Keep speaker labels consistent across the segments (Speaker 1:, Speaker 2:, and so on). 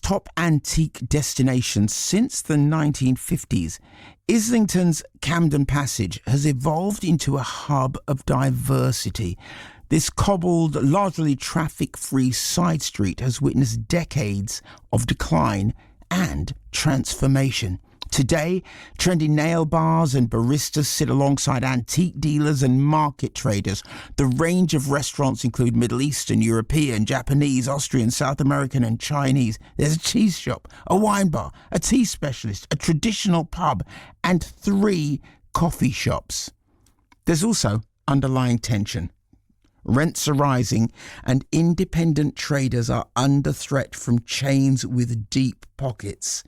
Speaker 1: top antique destination since the 1950s, Islington's Camden Passage has evolved into a hub of diversity. This cobbled, largely traffic-free side street has witnessed decades of decline and transformation. Today, trendy nail bars and baristas sit alongside antique dealers and market traders. The range of restaurants include Middle Eastern, European, Japanese, Austrian, South American and Chinese. There's a cheese shop, a wine bar, a tea specialist, a traditional pub and 3 coffee shops. There's also underlying tension. Rents are rising and independent traders are under threat from chains with deep pockets.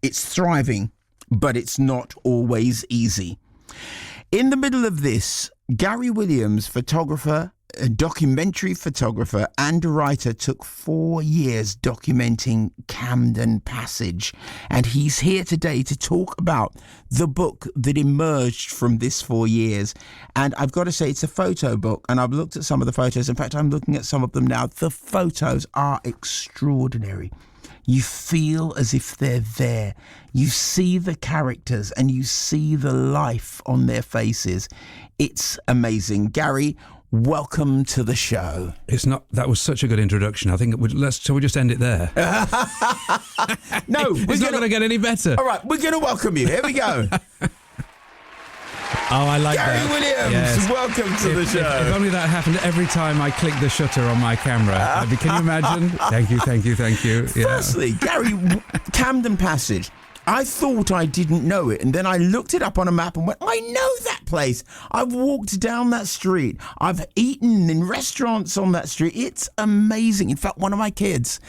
Speaker 1: It's thriving, but it's not always easy. In the middle of this, Gary Williams, photographer, a documentary photographer and writer, took 4 years documenting Camden Passage. And he's here today to talk about the book that emerged from this 4 years. And I've got to say, it's a photo book, and I've looked at some of the photos. In fact, I'm looking at some of them now. The photos are extraordinary. You feel as if they're there. You see the characters and you see the life on their faces. It's amazing. Gary, welcome to the show.
Speaker 2: That was such a good introduction. I think shall we just end it there?
Speaker 1: No,
Speaker 2: it's not going to get any better.
Speaker 1: All right, we're going to welcome you. Here we go.
Speaker 2: Oh, I like
Speaker 1: Gary
Speaker 2: that.
Speaker 1: Williams,
Speaker 2: yes.
Speaker 1: Welcome to the show.
Speaker 2: If only that happened every time I clicked the shutter on my camera. Can you imagine? Thank you. Yeah.
Speaker 1: Firstly, Gary, Camden Passage. I thought I didn't know it, and then I looked it up on a map and went, I know that place. I've walked down that street. I've eaten in restaurants on that street. It's amazing. In fact, one of my kids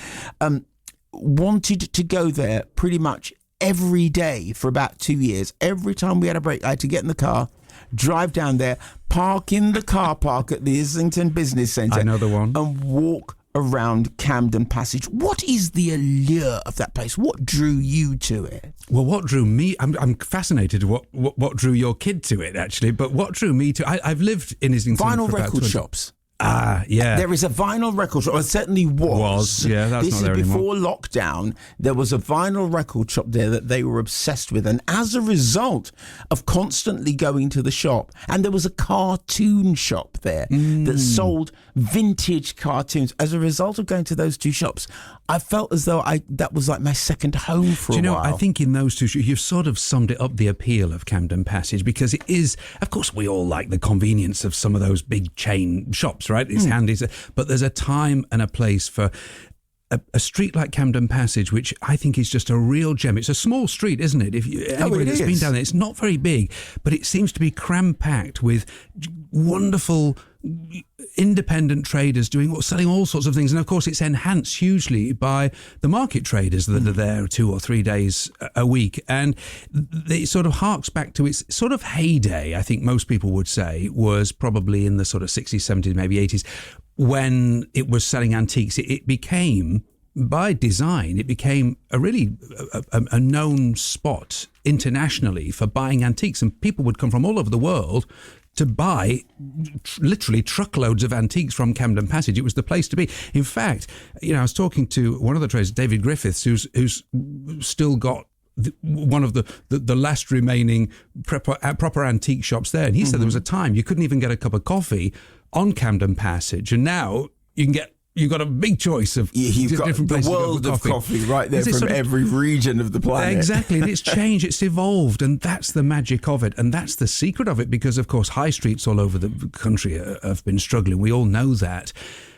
Speaker 1: wanted to go there pretty much every day for about 2 years. Every time we had a break, I had to get in the car, drive down there, park in the car park at the Islington Business Centre.
Speaker 2: I know the one.
Speaker 1: And walk around Camden Passage. What is the allure of that place? What drew you to it?
Speaker 2: Well, what drew me, I'm fascinated what drew your kid to it, actually, but what drew me to, I've lived in Islington
Speaker 1: Vinyl
Speaker 2: for about
Speaker 1: record shops.
Speaker 2: Yeah.
Speaker 1: There is a vinyl record shop. It certainly was.
Speaker 2: Yeah, that's
Speaker 1: this
Speaker 2: not there
Speaker 1: is before
Speaker 2: anymore.
Speaker 1: lockdown. There was a vinyl record shop there that they were obsessed with. And as a result of constantly going to the shop, and there was a cartoon shop there that sold vintage cartoons. As a result of going to those 2 shops, I felt as though that was like my second home for a while.
Speaker 2: Do you know, I think in those 2, you've sort of summed it up, the appeal of Camden Passage, because it is, of course, we all like the convenience of some of those big chain shops, right? It's handy. But there's a time and a place for a street like Camden Passage, which I think is just a real gem. It's a small street, isn't it? If anybody that's been down there, it's not very big, but it seems to be cram-packed with wonderful independent traders selling all sorts of things. And of course, it's enhanced hugely by the market traders that are there 2 or 3 days a week. And it sort of harks back to its sort of heyday, I think most people would say, was probably in the sort of 60s, 70s, maybe 80s, when it was selling antiques. It became, by design, it became a really a known spot internationally for buying antiques. And people would come from all over the world to buy literally truckloads of antiques from Camden Passage. It was the place to be. In fact, I was talking to one of the traders, David Griffiths, who's still got one of the last remaining proper antique shops there. And he said there was a time you couldn't even get a cup of coffee on Camden Passage, and now you've got a big choice of different places.
Speaker 1: The world of coffee right there from every region of the planet.
Speaker 2: Exactly, and it's changed, it's evolved, and that's the magic of it, and that's the secret of it, because, of course, high streets all over the country have been struggling. We all know that.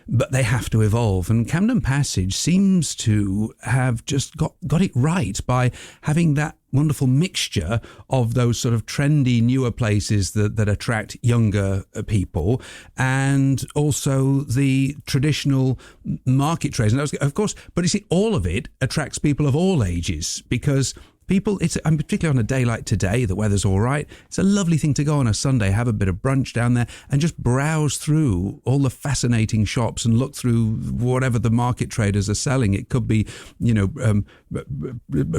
Speaker 2: But they have to evolve. And Camden Passage seems to have just got it right by having that wonderful mixture of those sort of trendy, newer places that attract younger people, and also the traditional market trades. And of course, but you see, all of it attracts people of all ages, because people, and particularly on a day like today, the weather's all right. It's a lovely thing to go on a Sunday, have a bit of brunch down there and just browse through all the fascinating shops and look through whatever the market traders are selling. It could be,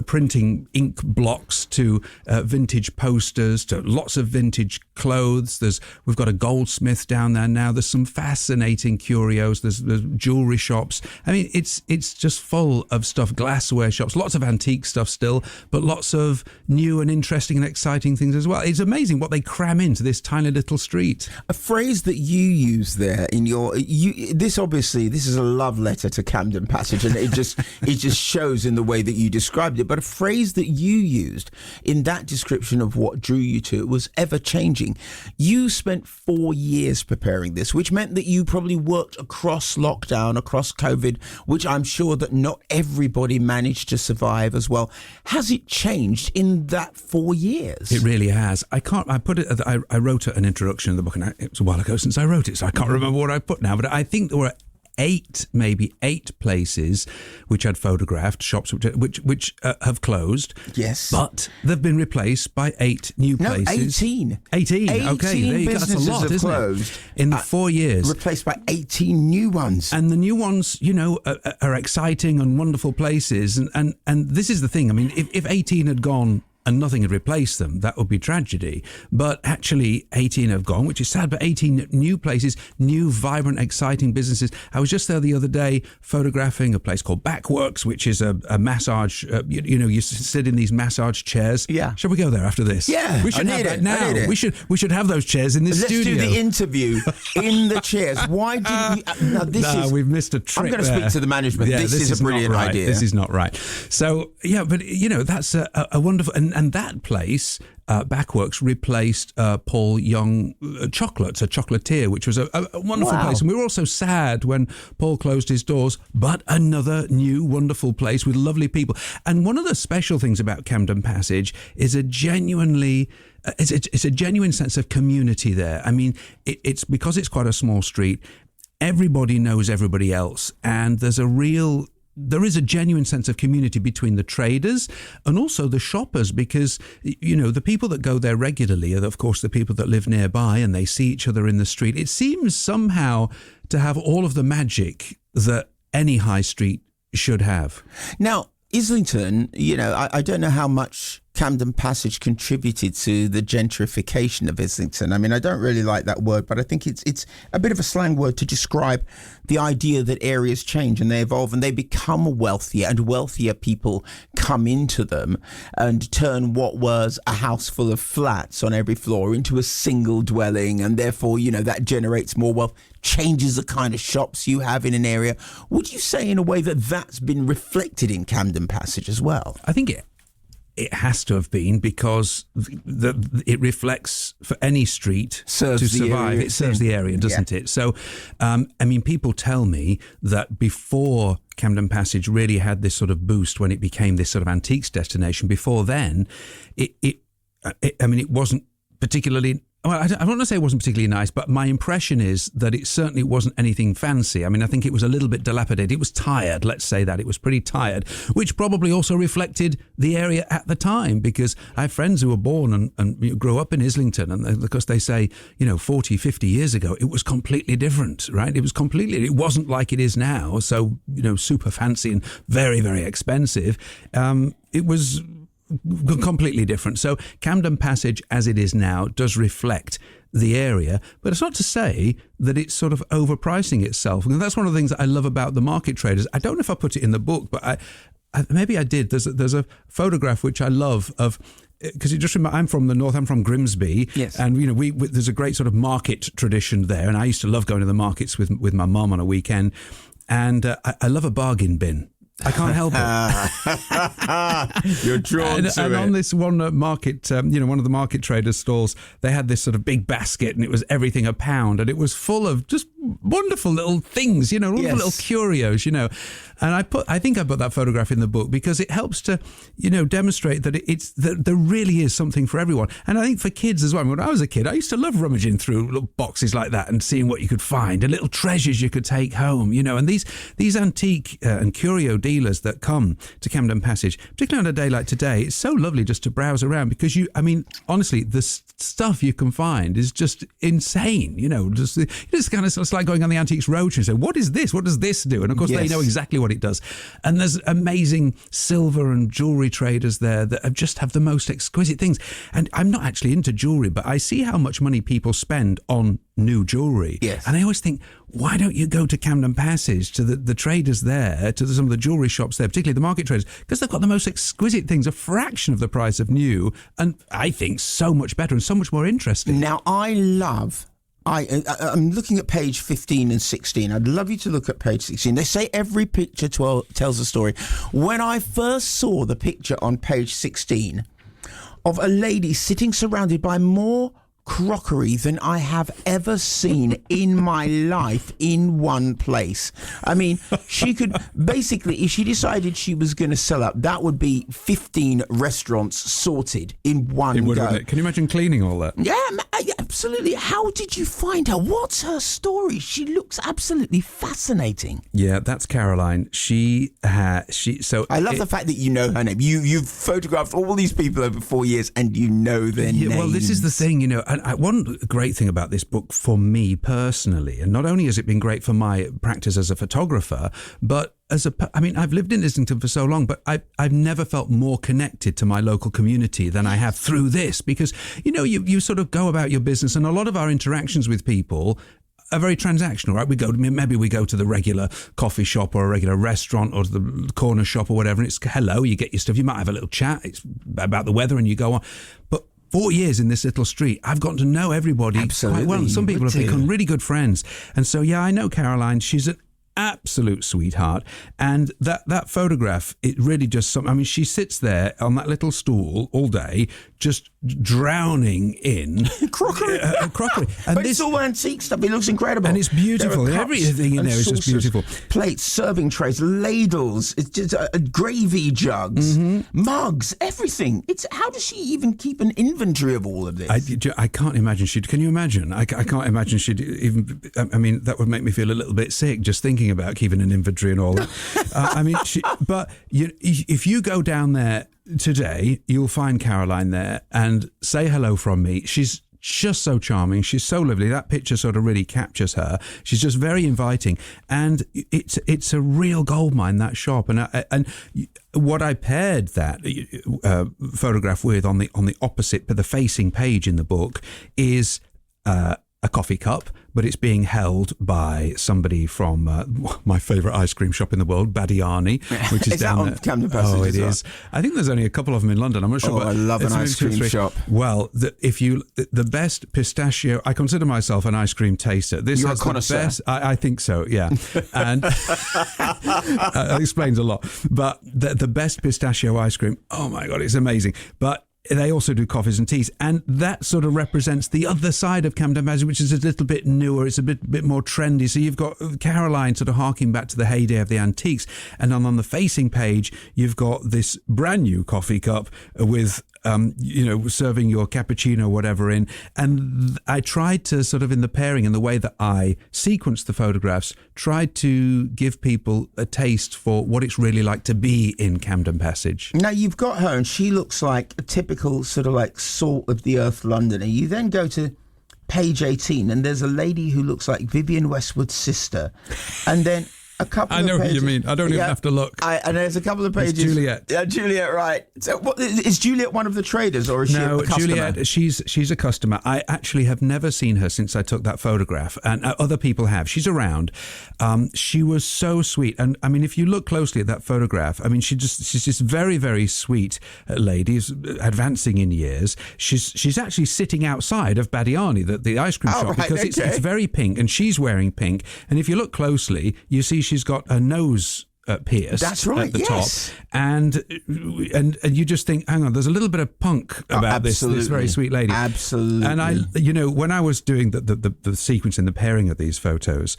Speaker 2: printing ink blocks to vintage posters to lots of vintage clothes. We've got a goldsmith down there now. There's some fascinating curios. There's jewelry shops. I mean, it's just full of stuff, glassware shops, lots of antique stuff still, but lots of new and interesting and exciting things as well. It's amazing what they cram into this tiny little street.
Speaker 1: A phrase that you use there in this is a love letter to Camden Passage, and it just shows in the way that you described it. But a phrase that you used in that description of what drew you to it was ever changing. You spent 4 years preparing this, which meant that you probably worked across lockdown, across COVID, which I'm sure that not everybody managed to survive as well. Has it changed in that 4 years?
Speaker 2: It really has. I wrote an introduction in the book, and it was a while ago since I wrote it, so I can't remember what I put now, but I think there were maybe eight places which I'd photographed, shops which have closed.
Speaker 1: Yes.
Speaker 2: But they've been replaced by 8 new places.
Speaker 1: 18.
Speaker 2: 18.
Speaker 1: 18
Speaker 2: okay, there you go. That's a lot, isn't
Speaker 1: closed,
Speaker 2: it? In 4 years.
Speaker 1: Replaced by 18 new ones.
Speaker 2: And the new ones, are exciting and wonderful places. And this is the thing. I mean, if 18 had gone and nothing had replaced them, that would be tragedy. But actually, 18 have gone, which is sad, but 18 new places, new, vibrant, exciting businesses. I was just there the other day photographing a place called Backworks, which is a massage, you sit in these massage chairs.
Speaker 1: Yeah.
Speaker 2: Shall we go there after this?
Speaker 1: Yeah,
Speaker 2: we should have that now. We should have those chairs in this studio.
Speaker 1: Let's do the interview in the chairs. Why didn't you...
Speaker 2: we've missed a trick.
Speaker 1: I'm going to speak to the management.
Speaker 2: Yeah,
Speaker 1: this is a brilliant idea.
Speaker 2: This is not right. So, yeah, but, that's a wonderful... And that place, Backworks, replaced Paul Young Chocolates, a chocolatier, which was a wonderful place. And we were also sad when Paul closed his doors, but another new wonderful place with lovely people. And one of the special things about Camden Passage is a genuine sense of community there. I mean, it's because it's quite a small street, everybody knows everybody else, and there is a genuine sense of community between the traders and also the shoppers, because, the people that go there regularly are, of course, the people that live nearby and they see each other in the street. It seems somehow to have all of the magic that any high street should have.
Speaker 1: Now, Islington, I don't know how much Camden Passage contributed to the gentrification of Islington. I mean, I don't really like that word, but I think it's a bit of a slang word to describe the idea that areas change and they evolve and they become wealthier, and wealthier people come into them and turn what was a house full of flats on every floor into a single dwelling, and therefore, that generates more wealth, changes the kind of shops you have in an area. Would you say in a way that that's been reflected in Camden Passage as well?
Speaker 2: I think it has to have been, because it reflects for any street to survive. It serves the area, doesn't it? So, people tell me that before Camden Passage really had this sort of boost, when it became this sort of antiques destination, before then, it wasn't particularly... Well, I don't want to say it wasn't particularly nice, but my impression is that it certainly wasn't anything fancy. I mean, I think it was a little bit dilapidated. It was tired, let's say that. It was pretty tired, which probably also reflected the area at the time, because I have friends who were born and grew up in Islington, and because they say, 40, 50 years ago, it was completely different, right? It wasn't like it is now, so, super fancy and very, very expensive. It was completely different. So Camden Passage, as it is now, does reflect the area, but it's not to say that it's sort of overpricing itself. And that's one of the things that I love about the market traders. I don't know if I put it in the book, but maybe I did. There's a photograph which I love of, because it just reminds, I'm from the north, I'm from Grimsby.
Speaker 1: Yes.
Speaker 2: And, there's a great sort of market tradition there. And I used to love going to the markets with my mum on a weekend. And I love a bargain bin. I can't help
Speaker 1: it. You're drawn to it.
Speaker 2: And on this one market, one of the market traders' stalls, they had this sort of big basket, and it was everything £1, and it was full of just wonderful little things, little curios, And I think I put that photograph in the book because it helps to, demonstrate that that there really is something for everyone. And I think for kids as well. When I was a kid, I used to love rummaging through little boxes like that and seeing what you could find, and little treasures you could take home, And these antique and curio dealers that come to Camden Passage, particularly on a day like today. It's so lovely just to browse around because honestly, the stuff you can find is just insane. Just kind of, it's like going on the Antiques Roadshow and say, what is this? What does this do? And of course, they know exactly what it does. And there's amazing silver and jewellery traders there that just have the most exquisite things. And I'm not actually into jewellery, but I see how much money people spend on new jewellery.
Speaker 1: Yes.
Speaker 2: And I always think, why don't you go to Camden Passage, to the traders there, to some of the jewellery shops there, particularly the market traders, because they've got the most exquisite things, a fraction of the price of new, and I think so much better and so much more interesting.
Speaker 1: Now, I'm looking at page 15 and 16. I'd love you to look at page 16. They say every picture tells a story. When I first saw the picture on page 16 of a lady sitting surrounded by more crockery than I have ever seen in my life in one place. I mean, she could basically, if she decided she was going to sell up, that would be 15 restaurants sorted in one go.
Speaker 2: Wouldn't it? Can you imagine cleaning all that?
Speaker 1: Yeah, absolutely. How did you find her? What's her story? She looks absolutely fascinating.
Speaker 2: Yeah, that's Caroline. I
Speaker 1: love the fact that you know her name. You've photographed all these people over 4 years and you know their names.
Speaker 2: Well, this is the thing, and one great thing about this book for me personally, and not only has it been great for my practice as a photographer, but I've lived in Islington for so long, but I've never felt more connected to my local community than I have through this, because, you sort of go about your business, and a lot of our interactions with people are very transactional, right? Maybe we go to the regular coffee shop or a regular restaurant or the corner shop or whatever, and it's hello, you get your stuff, you might have a little chat, it's about the weather, and you go on. But 4 years in this little street, I've gotten to know everybody quite well. And some people have become really good friends. And so, I know Caroline. She's an absolute sweetheart. And that photograph, it really just, she sits there on that little stool all day, just drowning in
Speaker 1: crockery.
Speaker 2: And
Speaker 1: but it's all antique stuff. It looks incredible.
Speaker 2: And it's beautiful. Everything in there is just beautiful.
Speaker 1: Plates, serving trays, ladles, it's just gravy jugs, mugs, everything. How does she even keep an inventory of all of this?
Speaker 2: I can't imagine can you imagine? I can't imagine she'd even, that would make me feel a little bit sick just thinking about keeping an inventory and all that. If you go down there today, you'll find Caroline there, and say hello from me. She's just so charming. She's so lovely. That picture sort of really captures her. She's just very inviting, and it's a real goldmine, that shop. And what I paired that photograph with on the opposite, but the facing page in the book, is a coffee cup, but it's being held by somebody from my favourite ice cream shop in the world, Badiani, which is down there.
Speaker 1: Camden Passage.
Speaker 2: Oh, it is. I think there's only a couple of them in London. I'm not sure.
Speaker 1: I love an ice cream shop.
Speaker 2: Well, the best pistachio. I consider myself an ice cream taster.
Speaker 1: You're a connoisseur.
Speaker 2: I think so. Yeah, and that explains a lot. But the best pistachio ice cream. Oh my God, it's amazing. But they also do coffees and teas, and that sort of represents the other side of Camden Passage, which is a little bit newer. It's a bit more trendy. So you've got Caroline sort of harking back to the heyday of the antiques, and on the facing page you've got this brand new coffee cup with serving your cappuccino or whatever in. And I tried to sort of, in the pairing and the way that I sequenced the photographs, tried to give people a taste for what it's really like to be in Camden Passage.
Speaker 1: Now, you've got her, and she looks like a typical sort of like salt of the earth Londoner. You then go to page 18, and there's a lady who looks like Vivienne Westwood's sister. And then a couple of pages. I know
Speaker 2: what you mean. I don't even have to look.
Speaker 1: And there's a couple of pages.
Speaker 2: It's Juliet.
Speaker 1: Yeah, Juliet, right. So is Juliet one of the traders, or is she a customer?
Speaker 2: No, Juliet, she's a customer. I actually have never seen her since I took that photograph, and other people have. She's around. She was so sweet. And I mean, if you look closely at that photograph, I mean, she's this very, very sweet lady, advancing in years. She's actually sitting outside of Badiani, the ice cream shop, because it's very pink, and she's wearing pink. And if you look closely, you see she's got a nose pierced.
Speaker 1: That's right,
Speaker 2: at the
Speaker 1: yes.
Speaker 2: top, and you just think, hang on, there's a little bit of punk about this very sweet lady.
Speaker 1: Absolutely.
Speaker 2: And when I was doing the sequence and the pairing of these photos,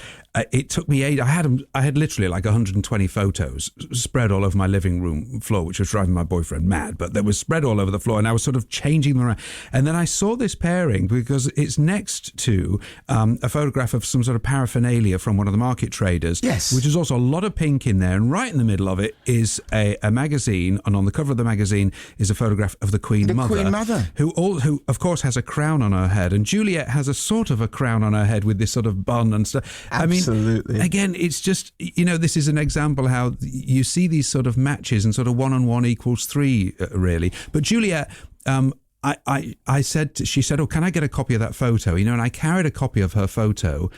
Speaker 2: it took me I had literally like 120 photos spread all over my living room floor, which was driving my boyfriend mad. But they were spread all over the floor, and I was sort of changing them around. And then I saw this pairing because it's next to a photograph of some sort of paraphernalia from one of the market traders.
Speaker 1: Yes.
Speaker 2: Which is also a lot of pink in there. and right in the middle of it is a magazine, and on the cover of the magazine is a photograph of the Queen Mother, who of course has a crown on her head, and Juliet has a sort of a crown on her head with this sort of bun and stuff.
Speaker 1: Absolutely.
Speaker 2: I mean, again, it's just, this is an example how you see these sort of matches and sort of 1 and 1 equals 3, really. But Juliet, she said, oh, can I get a copy of that photo? And I carried a copy of her photo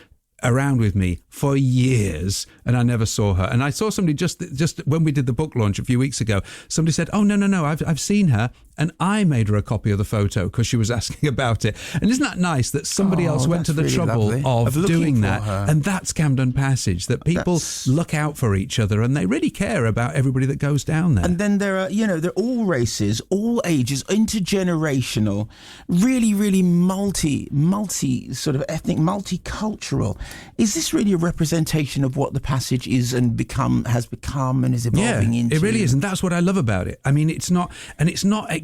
Speaker 2: around with me for years, and I never saw her. And I saw somebody just when we did the book launch a few weeks ago, somebody said, oh, no, I've seen her, and I made her a copy of the photo because she was asking about it. And isn't that nice that somebody else went to the really trouble of doing that? Her. And that's Camden Passage, that people look out for each other and they really care about everybody that goes down there.
Speaker 1: And then there are, they're all races, all ages, intergenerational, really, really multi sort of ethnic, multicultural. Is this really a representation of what the passage is and has become and is evolving into?
Speaker 2: It really is, and that's what I love about it. I mean, it's not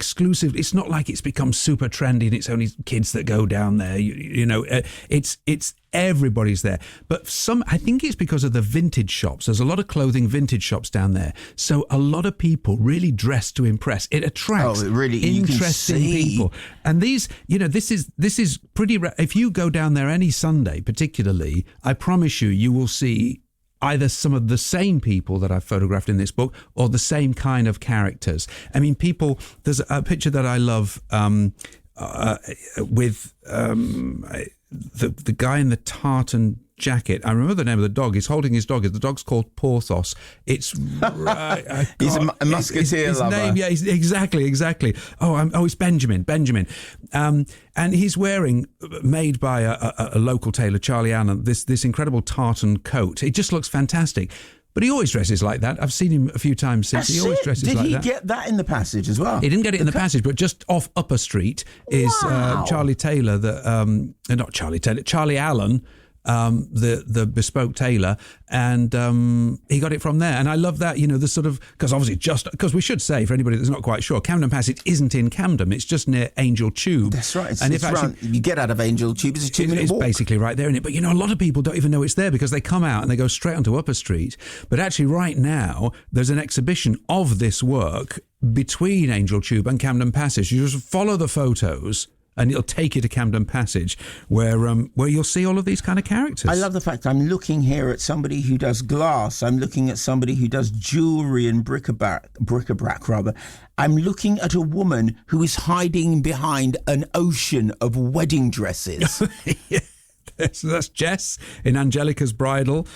Speaker 2: exclusive. It's not like it's become super trendy and it's only kids that go down there. It's everybody's there. But I think it's because of the vintage shops. There's a lot of clothing vintage shops down there. So a lot of people really dress to impress. It attracts interesting people. And these, this is pretty, if you go down there any Sunday particularly, I promise you will see either some of the same people that I've photographed in this book or the same kind of characters. I mean, there's a picture that I love with the guy in the tartan jacket. I remember the name of the dog. He's holding his dog. The dog's called Porthos. It's
Speaker 1: he's a musketeer
Speaker 2: his
Speaker 1: lover.
Speaker 2: Name, yeah, exactly. It's Benjamin. And he's wearing, made by a local tailor, Charlie Allen, this incredible tartan coat. It just looks fantastic. But he always dresses like that. I've seen him a few times since. He always dresses like that.
Speaker 1: Did he get that in the passage as well?
Speaker 2: He didn't get it in the passage, but just off Upper Street is Charlie Taylor, not Charlie Taylor, Charlie Allen, the bespoke tailor, and he got it from there. And I love that, the sort of, because we should say, for anybody that's not quite sure, Camden Passage isn't in Camden, it's just near Angel Tube.
Speaker 1: That's right. You get out of Angel Tube, it's a 2-minute walk.
Speaker 2: It's basically right there in it. But a lot of people don't even know it's there because they come out and they go straight onto Upper Street. But actually right now there's an exhibition of this work between Angel Tube and Camden Passage. You just follow the photos and it'll take you to Camden Passage, where you'll see all of these kind of characters.
Speaker 1: I love the fact I'm looking here at somebody who does glass. I'm looking at somebody who does jewellery and bric-a-brac rather. I'm looking at a woman who is hiding behind an ocean of wedding dresses.
Speaker 2: Yeah. So that's Jess in Angelica's Bridal.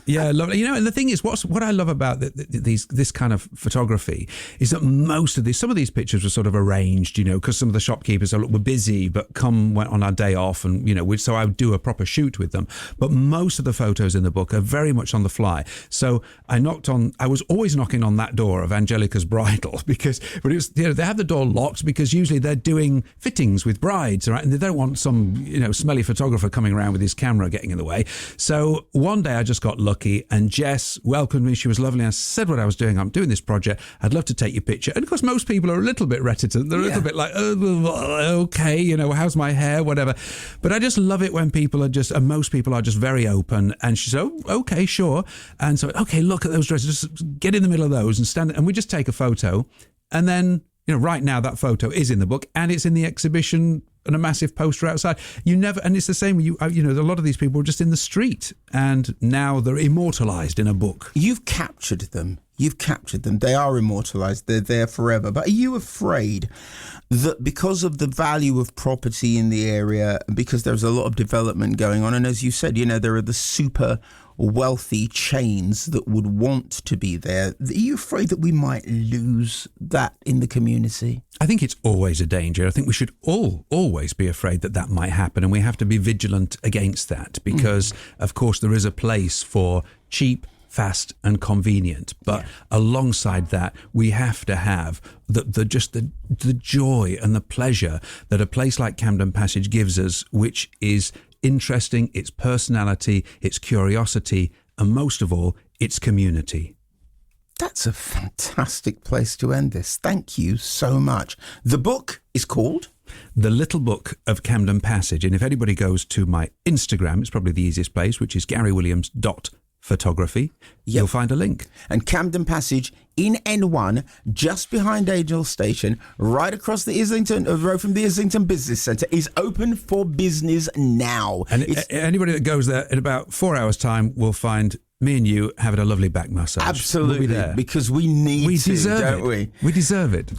Speaker 2: Yeah, lovely. And the thing is, what I love about this kind of photography is that some of these pictures were sort of arranged, because some of the shopkeepers were busy, but went on our day off, and so I would do a proper shoot with them. But most of the photos in the book are very much on the fly. So I was always knocking on that door of Angelica's Bridal but it was, they have the door locked because usually they're doing fittings with brides, right? And they don't want some, smelly photographer coming around with his camera getting in the way. So one day I just got lucky and Jess welcomed me. She was lovely. I said what I was doing. I'm doing this project. I'd love to take your picture. And of course, most people are a little bit reticent. They're a little bit like, okay, how's my hair, whatever. But I just love it when and most people are just very open. And she said, oh, okay, sure. And so, okay, look at those dresses. Just get in the middle of those and stand. And we just take a photo. And then, right now that photo is in the book and it's in the exhibition and a massive poster outside. And it's the same with a lot of these people were just in the street and now they're immortalised in a book.
Speaker 1: You've captured them. They are immortalised. They're there forever. But are you afraid that because of the value of property in the area, because there's a lot of development going on, and as you said, there are the super wealthy chains that would want to be there, are you afraid that we might lose that in the community?
Speaker 2: I think it's always a danger. I think we should always be afraid that might happen, and we have to be vigilant against that because, of course, there is a place for cheap, fast and convenient, but alongside that we have to have the joy and the pleasure that a place like Camden Passage gives us, which is interesting, its personality, its curiosity, and most of all, its community.
Speaker 1: That's a fantastic place to end this. Thank you so much. The book is called
Speaker 2: The Little Book of Camden Passage, and if anybody goes to my Instagram, it's probably the easiest place, which is garywilliams.photography. photography, you'll find a link.
Speaker 1: And Camden Passage in N1, just behind Angel Station, right across the Islington road from the Islington Business Centre, is open for business now.
Speaker 2: And anybody that goes there in about 4 hours' time will find me and you having a lovely back massage.
Speaker 1: Absolutely,
Speaker 2: we'll be there.
Speaker 1: because we need to,
Speaker 2: deserve
Speaker 1: don't
Speaker 2: it.
Speaker 1: we?
Speaker 2: We deserve it.